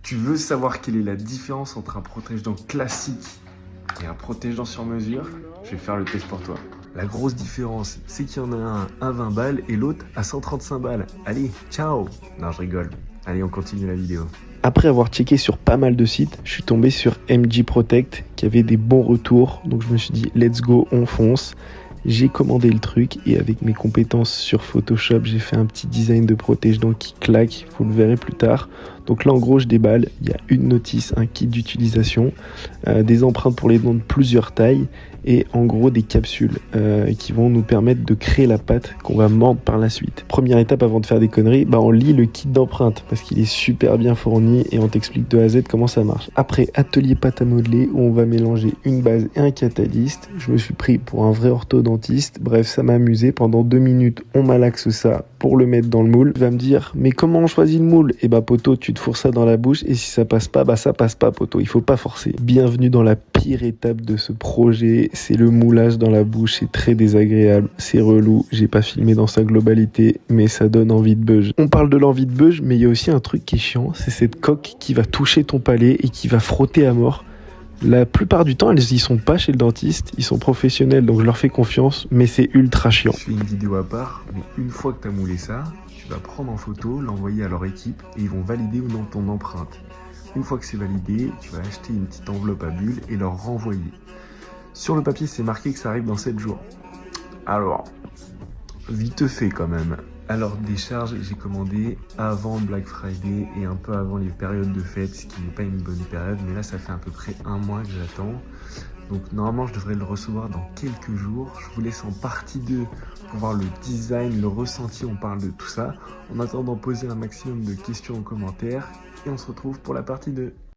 Tu veux savoir quelle est la différence entre un protège-dents classique et un protège-dents sur mesure? Je vais faire le test pour toi. La grosse différence, c'est qu'il y en a un à 20 balles et l'autre à 135 balles. Allez, ciao! Non, je rigole. Allez, on continue la vidéo. Après avoir checké sur pas mal de sites, je suis tombé sur MG Protect qui avait des bons retours. Donc je me suis dit, let's go, on fonce. J'ai commandé le truc et avec mes compétences sur Photoshop, j'ai fait un petit design de protège-dents qui claque. Vous le verrez plus tard. Donc là, en gros, je déballe. Il y a une notice, un kit d'utilisation, des empreintes pour les dents de plusieurs tailles et en gros des capsules qui vont nous permettre de créer la pâte qu'on va mordre par la suite. Première étape avant de faire des conneries, on lit le kit d'empreintes parce qu'il est super bien fourni et on t'explique de A à Z comment ça marche. Après, atelier pâte à modeler où on va mélanger une base et un catalyste. Je me suis pris pour un vrai orthodontiste. Bref, ça m'a amusé. Pendant 2 minutes, on malaxe ça pour le mettre dans le moule. Tu vas me dire, mais comment on choisit le moule? Eh bah poteau, tu te fourres ça dans la bouche et si ça passe pas, ça passe pas poteau. Il faut pas forcer. Bienvenue dans la pire étape de ce projet. C'est le moulage dans la bouche, c'est très désagréable, c'est relou, j'ai pas filmé dans sa globalité, mais ça donne envie de beuge. On parle de l'envie de beuge, mais il y a aussi un truc qui est chiant, c'est cette coque qui va toucher ton palais et qui va frotter à mort. La plupart du temps, elles y sont pas chez le dentiste, ils sont professionnels, donc je leur fais confiance, mais c'est ultra chiant. Je fais une vidéo à part, mais une fois que tu as moulé ça, tu vas prendre en photo, l'envoyer à leur équipe et ils vont valider ou non ton empreinte. Une fois que c'est validé, tu vas acheter une petite enveloppe à bulles et leur renvoyer. Sur le papier, c'est marqué que ça arrive dans 7 jours. Alors, vite fait quand même. Alors, des charges, j'ai commandé avant Black Friday et un peu avant les périodes de fête, ce qui n'est pas une bonne période, mais là, ça fait à peu près 1 mois que j'attends. Donc, normalement, je devrais le recevoir dans quelques jours. Je vous laisse en partie 2 pour voir le design, le ressenti, on parle de tout ça. En attendant, posez un maximum de questions en commentaire et on se retrouve pour la partie 2.